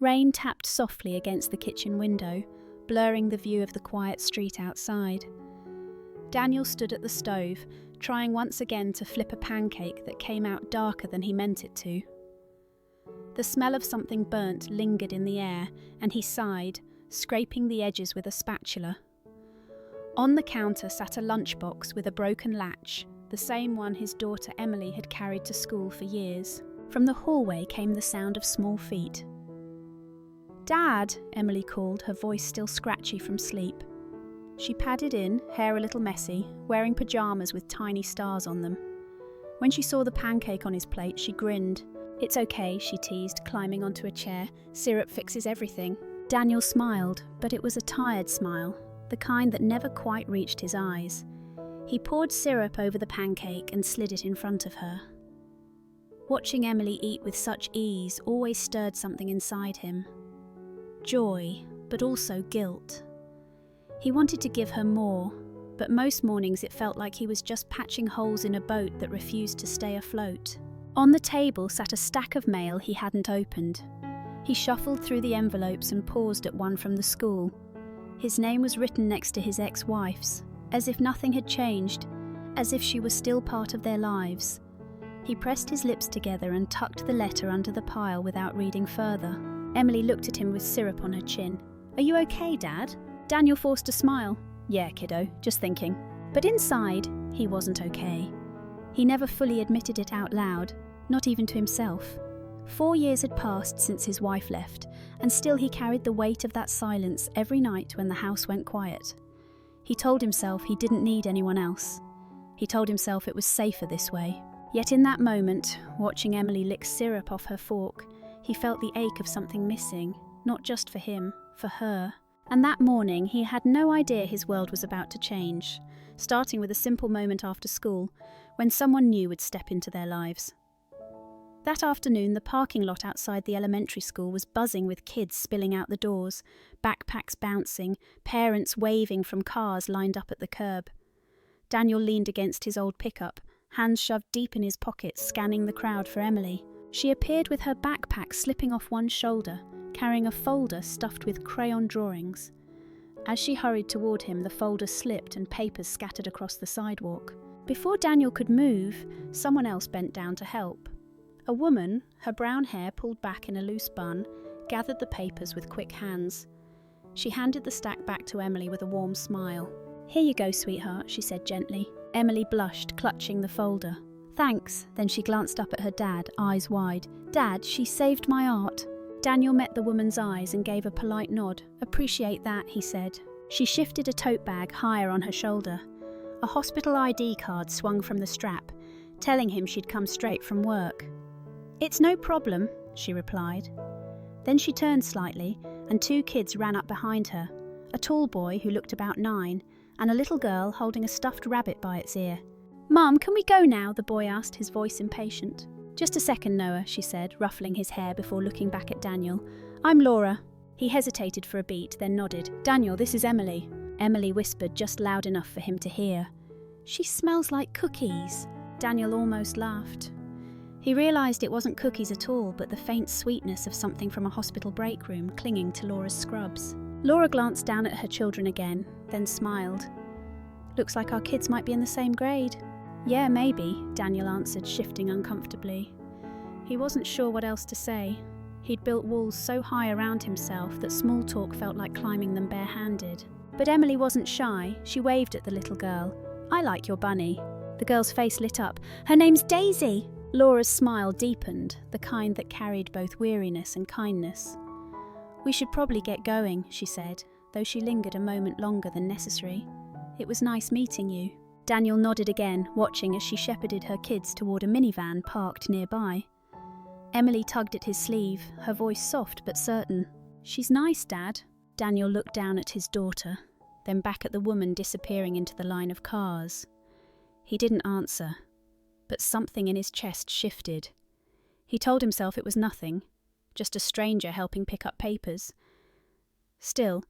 Rain tapped softly against the kitchen window, blurring the view of the quiet street outside. Daniel stood at the stove, trying once again to flip a pancake that came out darker than he meant it to. The smell of something burnt lingered in the air, and he sighed, scraping the edges with a spatula. On the counter sat a lunchbox with a broken latch, the same one his daughter Emily had carried to school for years. From the hallway came the sound of small feet. "Dad," Emily called, her voice still scratchy from sleep. She padded in, hair a little messy, wearing pyjamas with tiny stars on them. When she saw the pancake on his plate, she grinned. "It's okay," she teased, climbing onto a chair. "Syrup fixes everything." Daniel smiled, but it was a tired smile, the kind that never quite reached his eyes. He poured syrup over the pancake and slid it in front of her. Watching Emily eat with such ease always stirred something inside him. Joy, but also guilt. He wanted to give her more, but most mornings it felt like he was just patching holes in a boat that refused to stay afloat. On the table sat a stack of mail he hadn't opened. He shuffled through the envelopes and paused at one from the school. His name was written next to his ex-wife's, as if nothing had changed, as if she was still part of their lives. He pressed his lips together and tucked the letter under the pile without reading further. Emily looked at him with syrup on her chin. "Are you okay, Dad?" Daniel forced a smile. "Yeah, kiddo, just thinking." But inside, he wasn't okay. He never fully admitted it out loud, not even to himself. 4 years had passed since his wife left, and still he carried the weight of that silence every night when the house went quiet. He told himself he didn't need anyone else. He told himself it was safer this way. Yet in that moment, watching Emily lick syrup off her fork, he felt the ache of something missing, not just for him, for her. And that morning he had no idea his world was about to change, starting with a simple moment after school, when someone new would step into their lives. That afternoon, the parking lot outside the elementary school was buzzing with kids spilling out the doors, backpacks bouncing, parents waving from cars lined up at the curb. Daniel leaned against his old pickup, hands shoved deep in his pockets, scanning the crowd for Emily. She appeared with her backpack slipping off one shoulder, carrying a folder stuffed with crayon drawings. As she hurried toward him, the folder slipped and papers scattered across the sidewalk. Before Daniel could move, someone else bent down to help. A woman, her brown hair pulled back in a loose bun, gathered the papers with quick hands. She handed the stack back to Emily with a warm smile. "Here you go, sweetheart," she said gently. Emily blushed, clutching the folder. "Thanks." Then she glanced up at her dad, eyes wide. "Dad, she saved my art." Daniel met the woman's eyes and gave a polite nod. "Appreciate that," he said. She shifted a tote bag higher on her shoulder. A hospital ID card swung from the strap, telling him she'd come straight from work. "It's no problem," she replied. Then she turned slightly, and 2 kids ran up behind her, a tall boy who looked about 9, and a little girl holding a stuffed rabbit by its ear. "Mum, can we go now?" the boy asked, his voice impatient. "Just a second, Noah," she said, ruffling his hair before looking back at Daniel. "I'm Laura." He hesitated for a beat, then nodded. "Daniel, this is Emily." Emily whispered just loud enough for him to hear. "She smells like cookies." Daniel almost laughed. He realised it wasn't cookies at all, but the faint sweetness of something from a hospital break room clinging to Laura's scrubs. Laura glanced down at her children again, then smiled. "Looks like our kids might be in the same grade." "Yeah, maybe," Daniel answered, shifting uncomfortably. He wasn't sure what else to say. He'd built walls so high around himself that small talk felt like climbing them barehanded. But Emily wasn't shy. She waved at the little girl. "I like your bunny." The girl's face lit up. "Her name's Daisy." Laura's smile deepened, the kind that carried both weariness and kindness. "We should probably get going," she said, though she lingered a moment longer than necessary. "It was nice meeting you." Daniel nodded again, watching as she shepherded her kids toward a minivan parked nearby. Emily tugged at his sleeve, her voice soft but certain. "She's nice, Dad." Daniel looked down at his daughter, then back at the woman disappearing into the line of cars. He didn't answer, but something in his chest shifted. He told himself it was nothing, just a stranger helping pick up papers. Still,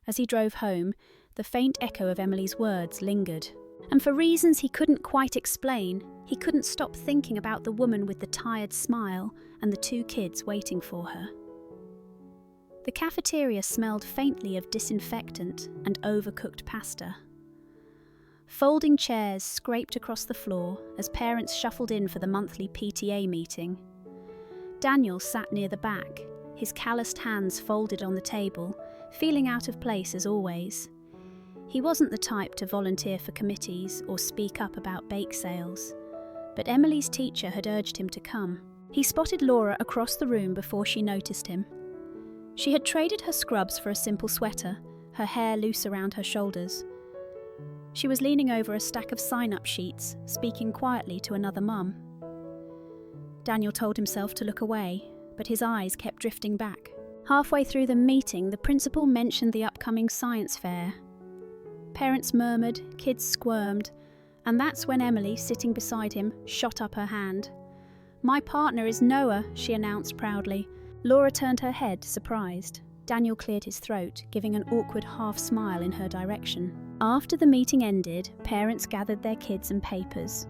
as he drove home, the faint echo of Emily's words lingered. And for reasons he couldn't quite explain, he couldn't stop thinking about the woman with the tired smile and the 2 kids waiting for her. The cafeteria smelled faintly of disinfectant and overcooked pasta. Folding chairs scraped across the floor as parents shuffled in for the monthly PTA meeting. Daniel sat near the back, his calloused hands folded on the table, feeling out of place as always. He wasn't the type to volunteer for committees or speak up about bake sales, but Emily's teacher had urged him to come. He spotted Laura across the room before she noticed him. She had traded her scrubs for a simple sweater, her hair loose around her shoulders. She was leaning over a stack of sign-up sheets, speaking quietly to another mum. Daniel told himself to look away, but his eyes kept drifting back. Halfway through the meeting, the principal mentioned the upcoming science fair. Parents murmured, kids squirmed, and that's when Emily, sitting beside him, shot up her hand. "My partner is Noah," she announced proudly. Laura turned her head, surprised. Daniel cleared his throat, giving an awkward half-smile in her direction. After the meeting ended, parents gathered their kids and papers.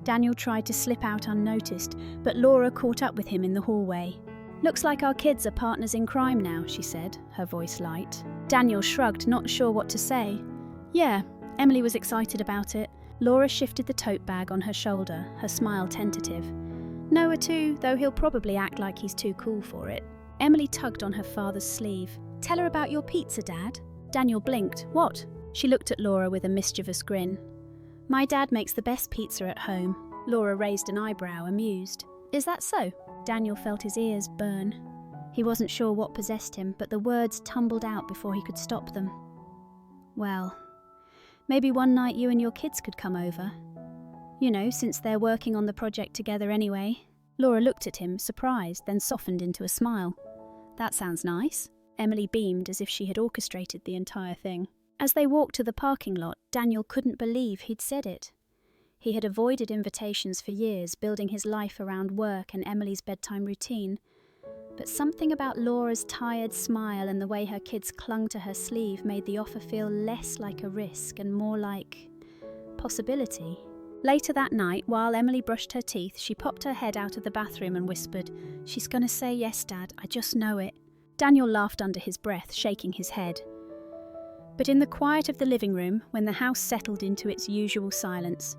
Daniel tried to slip out unnoticed, but Laura caught up with him in the hallway. "Looks like our kids are partners in crime now," she said, her voice light. Daniel shrugged, not sure what to say. "Yeah," Emily was excited about it. Laura shifted the tote bag on her shoulder, her smile tentative. "Noah too, though he'll probably act like he's too cool for it." Emily tugged on her father's sleeve. "Tell her about your pizza, Dad." Daniel blinked. "What?" She looked at Laura with a mischievous grin. "My dad makes the best pizza at home." Laura raised an eyebrow, amused. "Is that so?" Daniel felt his ears burn. He wasn't sure what possessed him, but the words tumbled out before he could stop them. "Well, maybe one night you and your kids could come over. You know, since they're working on the project together anyway." Laura looked at him, surprised, then softened into a smile. "That sounds nice." Emily beamed as if she had orchestrated the entire thing. As they walked to the parking lot, Daniel couldn't believe he'd said it. He had avoided invitations for years, building his life around work and Emily's bedtime routine. But something about Laura's tired smile and the way her kids clung to her sleeve made the offer feel less like a risk and more like possibility. Later that night, while Emily brushed her teeth, she popped her head out of the bathroom and whispered, "She's gonna say yes, Dad, I just know it." Daniel laughed under his breath, shaking his head. But in the quiet of the living room, when the house settled into its usual silence,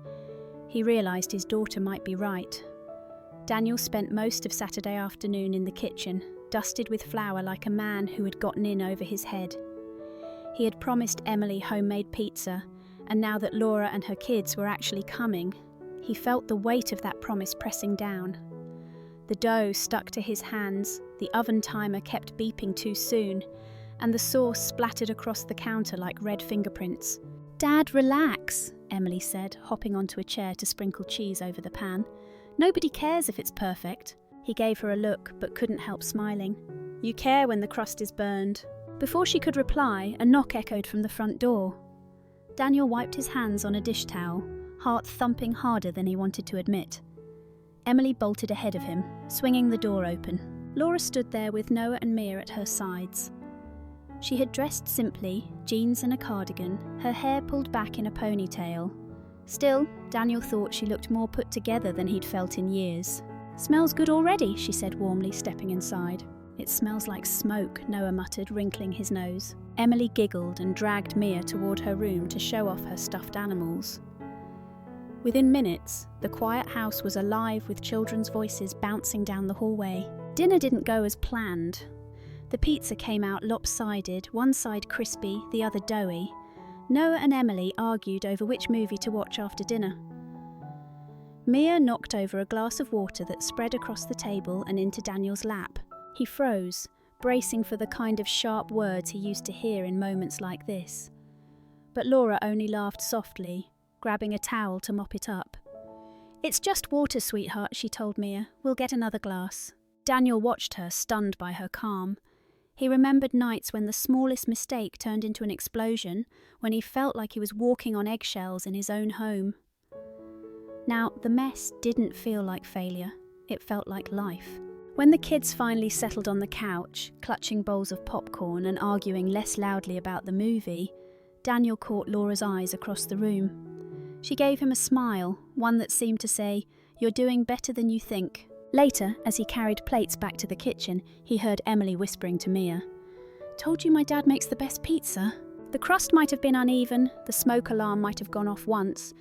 he realised his daughter might be right. Daniel spent most of Saturday afternoon in the kitchen, dusted with flour like a man who had gotten in over his head. He had promised Emily homemade pizza, and now that Laura and her kids were actually coming, he felt the weight of that promise pressing down. The dough stuck to his hands, the oven timer kept beeping too soon, and the sauce splattered across the counter like red fingerprints. "Dad, relax," Emily said, hopping onto a chair to sprinkle cheese over the pan. "Nobody cares if it's perfect." He gave her a look, but couldn't help smiling. "You care when the crust is burned." Before she could reply, a knock echoed from the front door. Daniel wiped his hands on a dish towel, heart thumping harder than he wanted to admit. Emily bolted ahead of him, swinging the door open. Laura stood there with Noah and Mia at her sides. She had dressed simply, jeans and a cardigan, her hair pulled back in a ponytail. Still, Daniel thought she looked more put together than he'd felt in years. "Smells good already," she said warmly, stepping inside. "It smells like smoke," Noah muttered, wrinkling his nose. Emily giggled and dragged Mia toward her room to show off her stuffed animals. Within minutes, the quiet house was alive with children's voices bouncing down the hallway. Dinner didn't go as planned. The pizza came out lopsided, one side crispy, the other doughy. Noah and Emily argued over which movie to watch after dinner. Mia knocked over a glass of water that spread across the table and into Daniel's lap. He froze, bracing for the kind of sharp words he used to hear in moments like this. But Laura only laughed softly, grabbing a towel to mop it up. "It's just water, sweetheart," she told Mia. "We'll get another glass." Daniel watched her, stunned by her calm. He remembered nights when the smallest mistake turned into an explosion, when he felt like he was walking on eggshells in his own home. Now, the mess didn't feel like failure. It felt like life. When the kids finally settled on the couch, clutching bowls of popcorn and arguing less loudly about the movie, Daniel caught Laura's eyes across the room. She gave him a smile, one that seemed to say, "You're doing better than you think." Later, as he carried plates back to the kitchen, he heard Emily whispering to Mia, "Told you my dad makes the best pizza." The crust might have been uneven, the smoke alarm might have gone off once,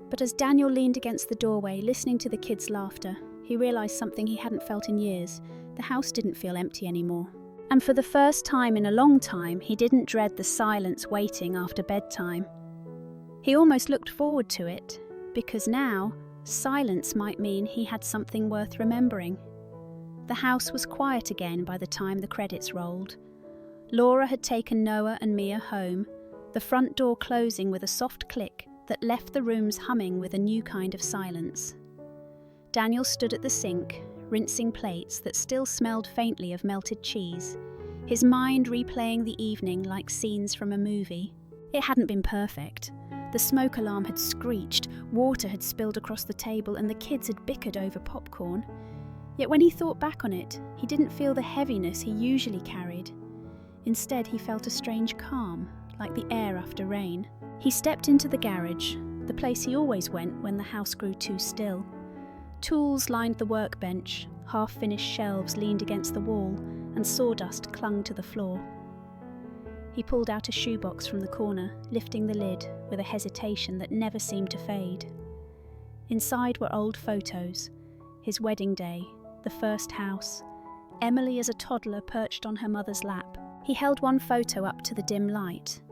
but as Daniel leaned against the doorway, listening to the kids' laughter, he realised something he hadn't felt in years. The house didn't feel empty anymore. And for the first time in a long time, he didn't dread the silence waiting after bedtime. He almost looked forward to it, because now, silence might mean he had something worth remembering. The house was quiet again by the time the credits rolled. Laura had taken Noah and Mia home, the front door closing with a soft click that left the rooms humming with a new kind of silence. Daniel stood at the sink, rinsing plates that still smelled faintly of melted cheese, his mind replaying the evening like scenes from a movie. It hadn't been perfect. The smoke alarm had screeched, water had spilled across the table, and the kids had bickered over popcorn. Yet when he thought back on it, he didn't feel the heaviness he usually carried. Instead, he felt a strange calm, like the air after rain. He stepped into the garage, the place he always went when the house grew too still. Tools lined the workbench, half-finished shelves leaned against the wall, and sawdust clung to the floor. He pulled out a shoebox from the corner, lifting the lid with a hesitation that never seemed to fade. Inside were old photos, his wedding day, the first house, Emily as a toddler perched on her mother's lap. He held one photo up to the dim light.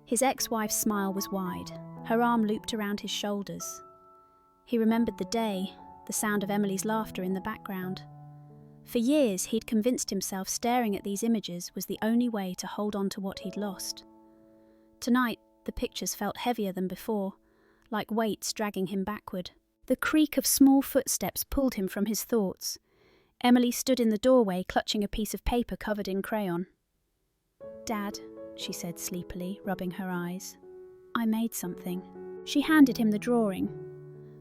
His ex-wife's smile was wide, her arm looped around his shoulders. He remembered the day, the sound of Emily's laughter in the background. For years, he'd convinced himself staring at these images was the only way to hold on to what he'd lost. Tonight, the pictures felt heavier than before, like weights dragging him backward. The creak of small footsteps pulled him from his thoughts. Emily stood in the doorway, clutching a piece of paper covered in crayon. "Dad," she said sleepily, rubbing her eyes. "I made something." She handed him the drawing.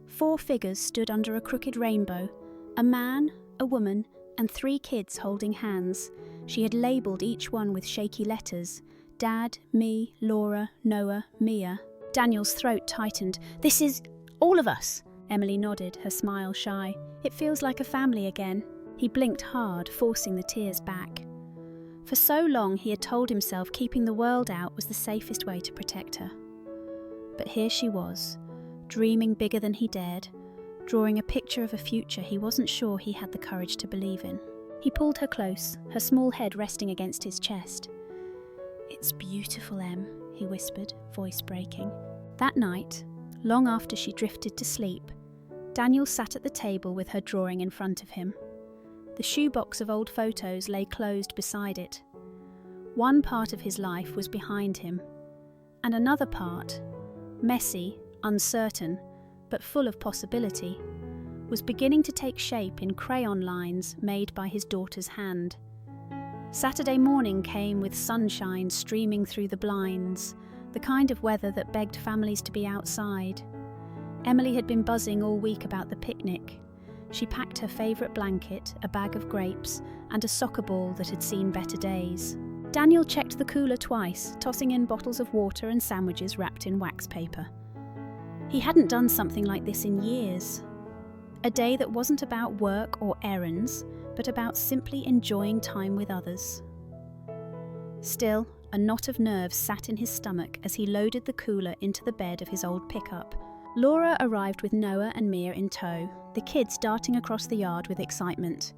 4 figures stood under a crooked rainbow, a man, a woman, and 3 kids holding hands. She had labelled each one with shaky letters: Dad, me, Laura, Noah, Mia. Daniel's throat tightened. "This is all of us." Emily nodded, her smile shy. "It feels like a family again." He blinked hard, forcing the tears back. For so long he had told himself keeping the world out was the safest way to protect her. But here she was, dreaming bigger than he dared, drawing a picture of a future he wasn't sure he had the courage to believe in. He pulled her close, her small head resting against his chest. "It's beautiful, Em," he whispered, voice breaking. That night, long after she drifted to sleep, Daniel sat at the table with her drawing in front of him. The shoebox of old photos lay closed beside it. One part of his life was behind him, and another part, messy, uncertain, but full of possibility, was beginning to take shape in crayon lines made by his daughter's hand. Saturday morning came with sunshine streaming through the blinds, the kind of weather that begged families to be outside. Emily had been buzzing all week about the picnic. She packed her favourite blanket, a bag of grapes, and a soccer ball that had seen better days. Daniel checked the cooler twice, tossing in bottles of water and sandwiches wrapped in wax paper. He hadn't done something like this in years. A day that wasn't about work or errands, but about simply enjoying time with others. Still, a knot of nerves sat in his stomach as he loaded the cooler into the bed of his old pickup. Laura arrived with Noah and Mia in tow, the kids darting across the yard with excitement.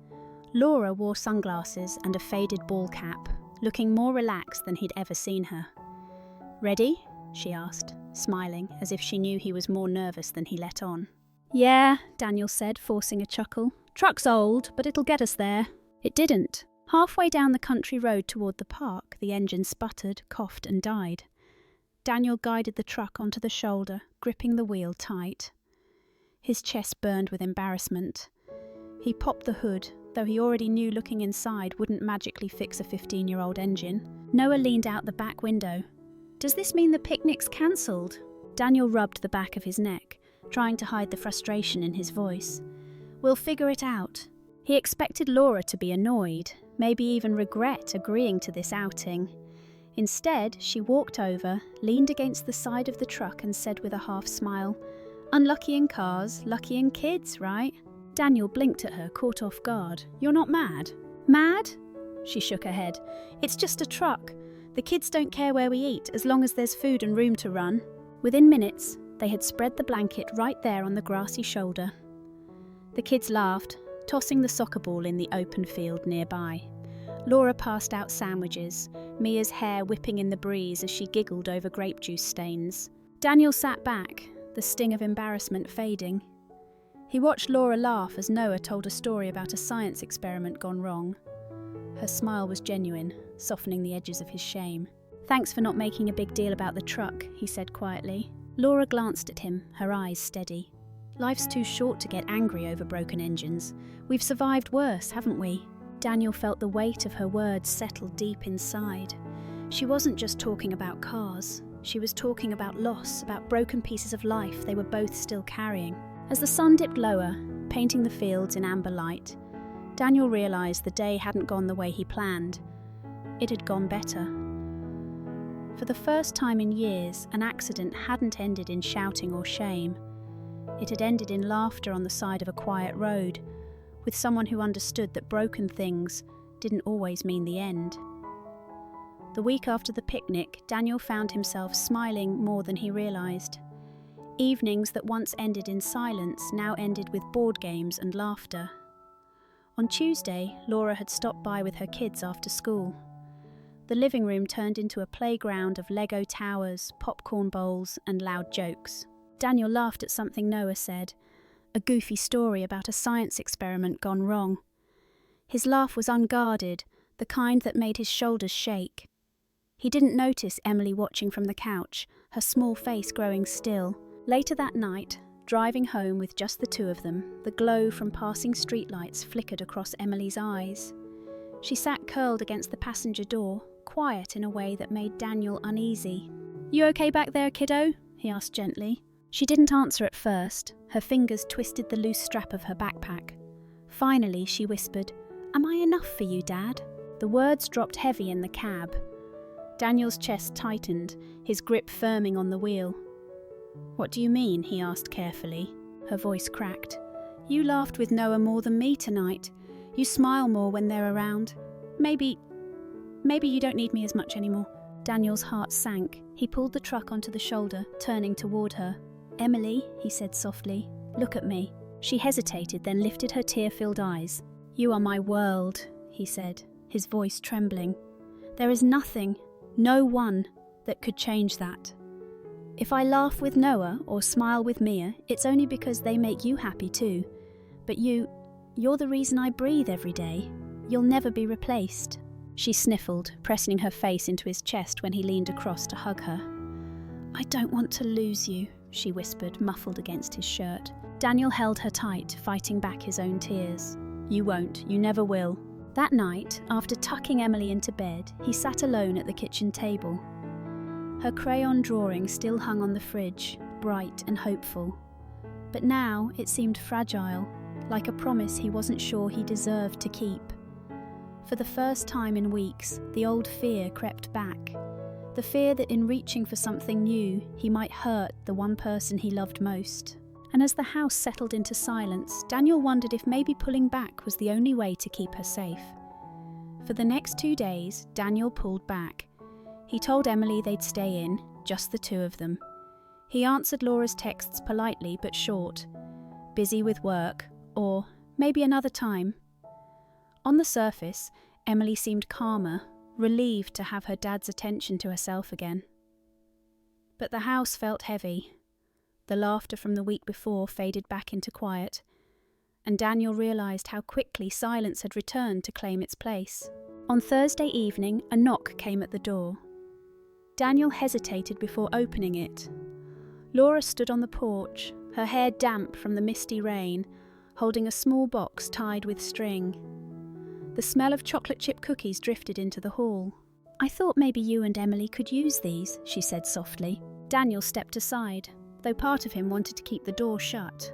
Laura wore sunglasses and a faded ball cap, looking more relaxed than he'd ever seen her. "Ready?" she asked, smiling as if she knew he was more nervous than he let on. "Yeah," Daniel said, forcing a chuckle. "Truck's old, but it'll get us there." It didn't. Halfway down the country road toward the park, the engine sputtered, coughed and died. Daniel guided the truck onto the shoulder, gripping the wheel tight. His chest burned with embarrassment. He popped the hood, though he already knew looking inside wouldn't magically fix a 15-year-old engine. Noah leaned out the back window. "Does this mean the picnic's cancelled?" Daniel rubbed the back of his neck, trying to hide the frustration in his voice. "We'll figure it out." He expected Laura to be annoyed, maybe even regret agreeing to this outing. Instead, she walked over, leaned against the side of the truck and said with a half smile, "Unlucky in cars, lucky in kids, right?" Daniel blinked at her, caught off guard. "You're not mad?" "Mad?" She shook her head. "It's just a truck. The kids don't care where we eat, as long as there's food and room to run." Within minutes, they had spread the blanket right there on the grassy shoulder. The kids laughed, tossing the soccer ball in the open field nearby. Laura passed out sandwiches, Mia's hair whipping in the breeze as she giggled over grape juice stains. Daniel sat back, the sting of embarrassment fading. He watched Laura laugh as Noah told a story about a science experiment gone wrong. Her smile was genuine, softening the edges of his shame. "Thanks for not making a big deal about the truck," he said quietly. Laura glanced at him, her eyes steady. "Life's too short to get angry over broken engines. We've survived worse, haven't we?" Daniel felt the weight of her words settle deep inside. She wasn't just talking about cars. She was talking about loss, about broken pieces of life they were both still carrying. As the sun dipped lower, painting the fields in amber light, Daniel realised the day hadn't gone the way he planned. It had gone better. For the first time in years, an accident hadn't ended in shouting or shame. It had ended in laughter on the side of a quiet road, with someone who understood that broken things didn't always mean the end. The week after the picnic, Daniel found himself smiling more than he realised. Evenings that once ended in silence now ended with board games and laughter. On Tuesday, Laura had stopped by with her kids after school. The living room turned into a playground of Lego towers, popcorn bowls, and loud jokes. Daniel laughed at something Noah said, a goofy story about a science experiment gone wrong. His laugh was unguarded, the kind that made his shoulders shake. He didn't notice Emily watching from the couch, her small face growing still. Later that night, driving home with just the two of them, the glow from passing streetlights flickered across Emily's eyes. She sat curled against the passenger door, quiet in a way that made Daniel uneasy. "You okay back there, kiddo?" he asked gently. She didn't answer at first. Her fingers twisted the loose strap of her backpack. Finally, she whispered, "Am I enough for you, Dad?" The words dropped heavy in the cab. Daniel's chest tightened, his grip firming on the wheel. "What do you mean?" he asked carefully. Her voice cracked. "You laughed with Noah more than me tonight. You smile more when they're around. Maybe you don't need me as much anymore." Daniel's heart sank. He pulled the truck onto the shoulder, turning toward her. "Emily," he said softly, "look at me." She hesitated, then lifted her tear-filled eyes. "You are my world," he said, his voice trembling. "There is nothing, no one, that could change that. If I laugh with Noah or smile with Mia, it's only because they make you happy too. But you're the reason I breathe every day. You'll never be replaced." She sniffled, pressing her face into his chest when he leaned across to hug her. "I don't want to lose you," she whispered, muffled against his shirt. Daniel held her tight, fighting back his own tears. "You won't, you never will." That night, after tucking Emily into bed, he sat alone at the kitchen table. Her crayon drawing still hung on the fridge, bright and hopeful. But now it seemed fragile, like a promise he wasn't sure he deserved to keep. For the first time in weeks, the old fear crept back. The fear that in reaching for something new, he might hurt the one person he loved most. And as the house settled into silence, Daniel wondered if maybe pulling back was the only way to keep her safe. For the next 2 days, Daniel pulled back. He told Emily they'd stay in, just the two of them. He answered Laura's texts politely but short. Busy with work, or maybe another time. On the surface, Emily seemed calmer, relieved to have her dad's attention to herself again. But the house felt heavy. The laughter from the week before faded back into quiet, and Daniel realised how quickly silence had returned to claim its place. On Thursday evening, a knock came at the door. Daniel hesitated before opening it. Laura stood on the porch, her hair damp from the misty rain, holding a small box tied with string. The smell of chocolate chip cookies drifted into the hall. "I thought maybe you and Emily could use these," she said softly. Daniel stepped aside, though part of him wanted to keep the door shut.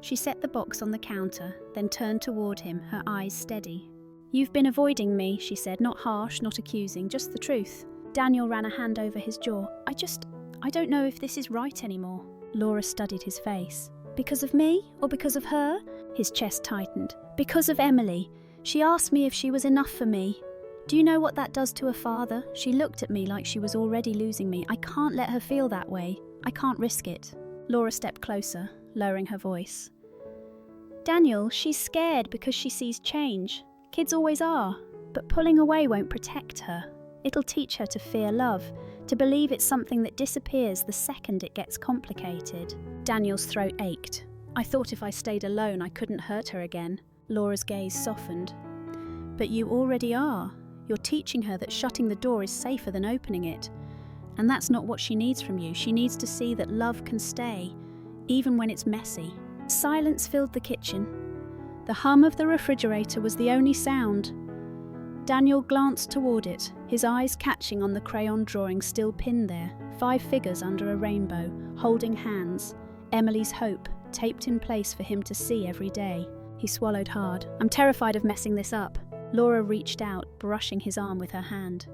She set the box on the counter, then turned toward him, her eyes steady. "You've been avoiding me," she said, not harsh, not accusing, just the truth. Daniel ran a hand over his jaw. I don't know if this is right anymore." Laura studied his face. "Because of me, or because of her?" His chest tightened. Because of Emily. She asked me if she was enough for me. Do you know what that does to a father? She looked at me like she was already losing me. I can't let her feel that way. I can't risk it. Laura stepped closer, lowering her voice. Daniel, she's scared because she sees change. Kids always are. But pulling away won't protect her. It'll teach her to fear love, to believe it's something that disappears the second it gets complicated. Daniel's throat ached. I thought if I stayed alone I couldn't hurt her again. Laura's gaze softened. But you already are. You're teaching her that shutting the door is safer than opening it. And that's not what she needs from you. She needs to see that love can stay, even when it's messy. Silence filled the kitchen. The hum of the refrigerator was the only sound. Daniel glanced toward it, his eyes catching on the crayon drawing still pinned there, 5 figures under a rainbow, holding hands, Emily's hope, taped in place for him to see every day. He swallowed hard. I'm terrified of messing this up. Laura reached out, brushing his arm with her hand.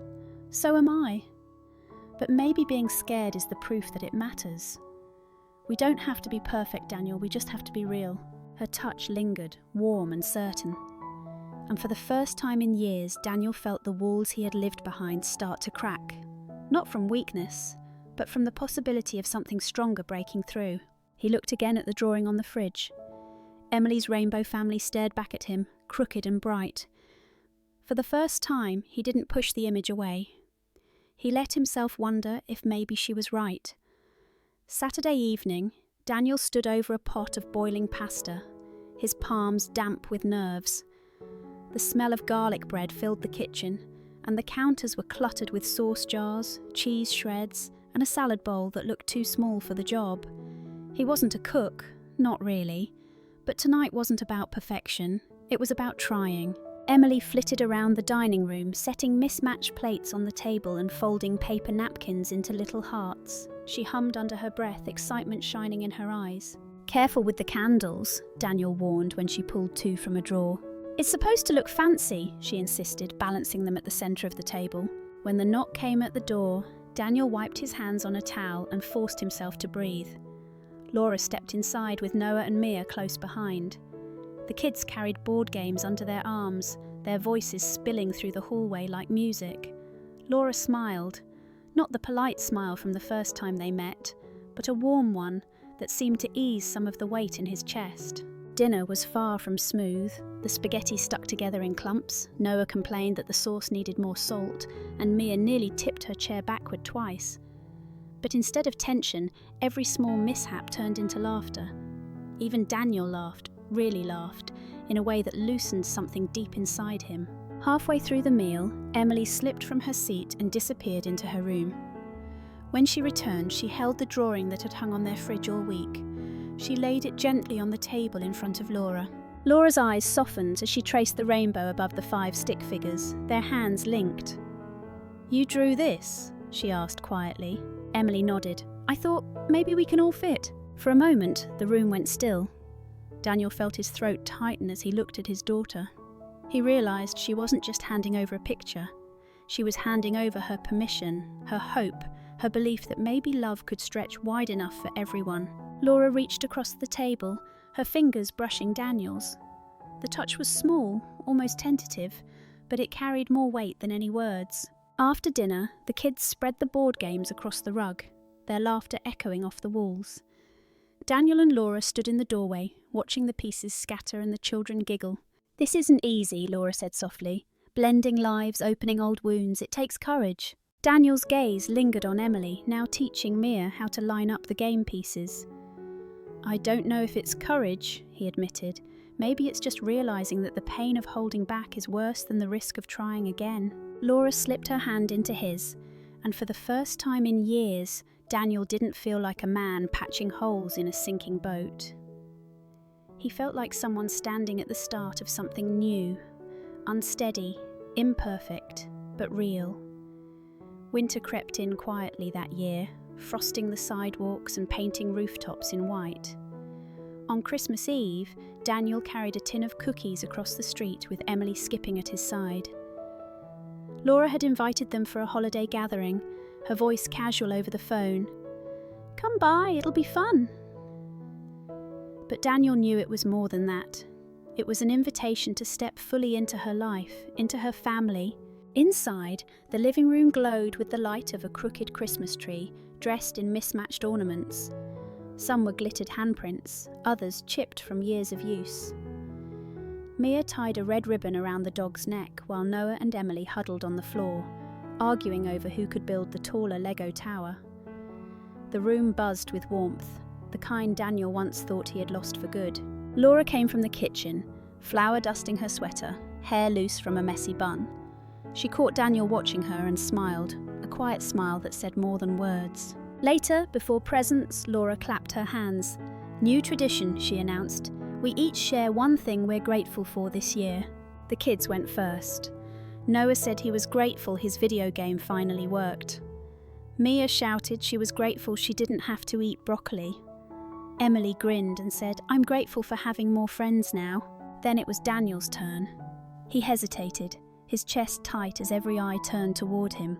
So am I. But maybe being scared is the proof that it matters. We don't have to be perfect, Daniel, we just have to be real. Her touch lingered, warm and certain. And for the first time in years, Daniel felt the walls he had lived behind start to crack. Not from weakness, but from the possibility of something stronger breaking through. He looked again at the drawing on the fridge. Emily's rainbow family stared back at him, crooked and bright. For the first time, he didn't push the image away. He let himself wonder if maybe she was right. Saturday evening, Daniel stood over a pot of boiling pasta, his palms damp with nerves. The smell of garlic bread filled the kitchen, and the counters were cluttered with sauce jars, cheese shreds, and a salad bowl that looked too small for the job. He wasn't a cook, not really, but tonight wasn't about perfection, it was about trying. Emily flitted around the dining room, setting mismatched plates on the table and folding paper napkins into little hearts. She hummed under her breath, excitement shining in her eyes. Careful with the candles, Daniel warned when she pulled 2 from a drawer. It's supposed to look fancy, she insisted, balancing them at the centre of the table. When the knock came at the door, Daniel wiped his hands on a towel and forced himself to breathe. Laura stepped inside with Noah and Mia close behind. The kids carried board games under their arms, their voices spilling through the hallway like music. Laura smiled, not the polite smile from the first time they met, but a warm one that seemed to ease some of the weight in his chest. Dinner was far from smooth. The spaghetti stuck together in clumps. Noah complained that the sauce needed more salt, and Mia nearly tipped her chair backward twice. But instead of tension, every small mishap turned into laughter. Even Daniel laughed, really laughed, in a way that loosened something deep inside him. Halfway through the meal, Emily slipped from her seat and disappeared into her room. When she returned, she held the drawing that had hung on their fridge all week. She laid it gently on the table in front of Laura. Laura's eyes softened as she traced the rainbow above the 5 stick figures, their hands linked. You drew this? She asked quietly. Emily nodded. I thought maybe we can all fit. For a moment, the room went still. Daniel felt his throat tighten as he looked at his daughter. He realised she wasn't just handing over a picture. She was handing over her permission, her hope, her belief that maybe love could stretch wide enough for everyone. Laura reached across the table, her fingers brushing Daniel's. The touch was small, almost tentative, but it carried more weight than any words. After dinner, the kids spread the board games across the rug, their laughter echoing off the walls. Daniel and Laura stood in the doorway, watching the pieces scatter and the children giggle. This isn't easy, Laura said softly. Blending lives, opening old wounds, it takes courage. Daniel's gaze lingered on Emily, now teaching Mia how to line up the game pieces. I don't know if it's courage, he admitted. Maybe it's just realising that the pain of holding back is worse than the risk of trying again. Laura slipped her hand into his, and for the first time in years, Daniel didn't feel like a man patching holes in a sinking boat. He felt like someone standing at the start of something new, unsteady, imperfect, but real. Winter crept in quietly that year, frosting the sidewalks and painting rooftops in white. On Christmas Eve, Daniel carried a tin of cookies across the street with Emily skipping at his side. Laura had invited them for a holiday gathering, her voice casual over the phone. Come by, it'll be fun. But Daniel knew it was more than that. It was an invitation to step fully into her life, into her family. Inside, the living room glowed with the light of a crooked Christmas tree, dressed in mismatched ornaments. Some were glittered handprints, others chipped from years of use. Mia tied a red ribbon around the dog's neck while Noah and Emily huddled on the floor, arguing over who could build the taller Lego tower. The room buzzed with warmth, the kind Daniel once thought he had lost for good. Laura came from the kitchen, flour dusting her sweater, hair loose from a messy bun. She caught Daniel watching her and smiled, a quiet smile that said more than words. Later, before presents, Laura clapped her hands. "New tradition," she announced. "We each share one thing we're grateful for this year." The kids went first. Noah said he was grateful his video game finally worked. Mia shouted she was grateful she didn't have to eat broccoli. Emily grinned and said, "I'm grateful for having more friends now." Then it was Daniel's turn. He hesitated, his chest tight as every eye turned toward him.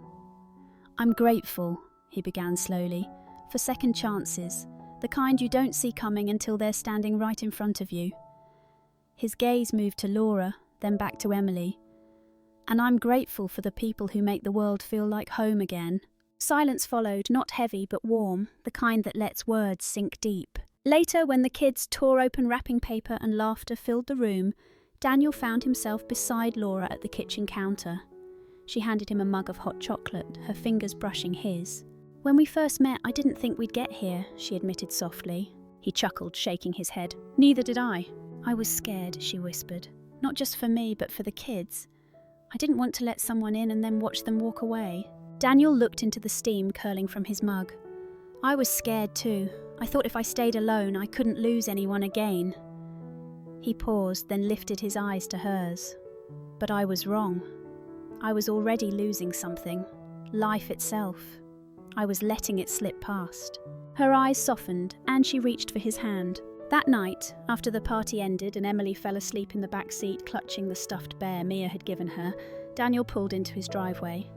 "I'm grateful," he began slowly, "for second chances, the kind you don't see coming until they're standing right in front of you." His gaze moved to Laura, then back to Emily. "And I'm grateful for the people who make the world feel like home again." Silence followed, not heavy but warm, the kind that lets words sink deep. Later, when the kids tore open wrapping paper and laughter filled the room, Daniel found himself beside Laura at the kitchen counter. She handed him a mug of hot chocolate, her fingers brushing his. "When we first met, I didn't think we'd get here," she admitted softly. He chuckled, shaking his head. "Neither did I." "I was scared," she whispered. "Not just for me, but for the kids. I didn't want to let someone in and then watch them walk away." Daniel looked into the steam curling from his mug. "I was scared too. I thought if I stayed alone, I couldn't lose anyone again." He paused, then lifted his eyes to hers. "But I was wrong. I was already losing something. Life itself. I was letting it slip past." Her eyes softened, and she reached for his hand. That night, after the party ended and Emily fell asleep in the back seat clutching the stuffed bear Mia had given her, Daniel pulled into his driveway.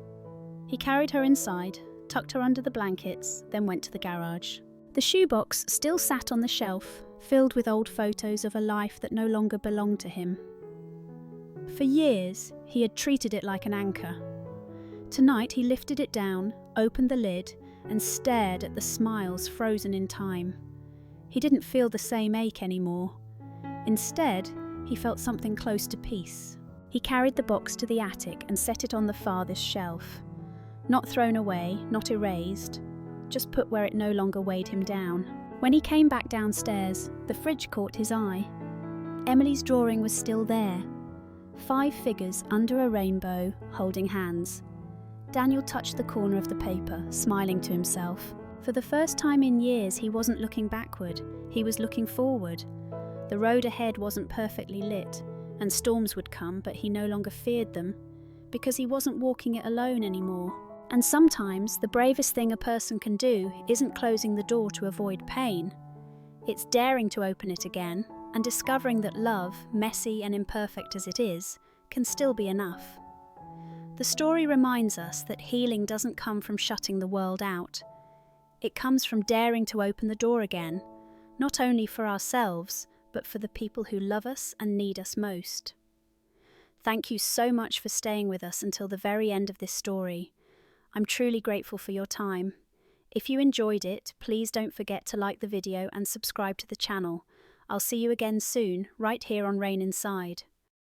He carried her inside, tucked her under the blankets, then went to the garage. The shoebox still sat on the shelf, filled with old photos of a life that no longer belonged to him. For years, he had treated it like an anchor. Tonight he lifted it down, opened the lid, and stared at the smiles frozen in time. He didn't feel the same ache anymore. Instead, he felt something close to peace. He carried the box to the attic and set it on the farthest shelf. Not thrown away, not erased, just put where it no longer weighed him down. When he came back downstairs, the fridge caught his eye. Emily's drawing was still there. 5 figures under a rainbow, holding hands. Daniel touched the corner of the paper, smiling to himself. For the first time in years, he wasn't looking backward, he was looking forward. The road ahead wasn't perfectly lit, and storms would come, but he no longer feared them, because he wasn't walking it alone anymore. And sometimes, the bravest thing a person can do isn't closing the door to avoid pain. It's daring to open it again, and discovering that love, messy and imperfect as it is, can still be enough. The story reminds us that healing doesn't come from shutting the world out. It comes from daring to open the door again, not only for ourselves, but for the people who love us and need us most. Thank you so much for staying with us until the very end of this story. I'm truly grateful for your time. If you enjoyed it, please don't forget to like the video and subscribe to the channel. I'll see you again soon, right here on Rain Inside.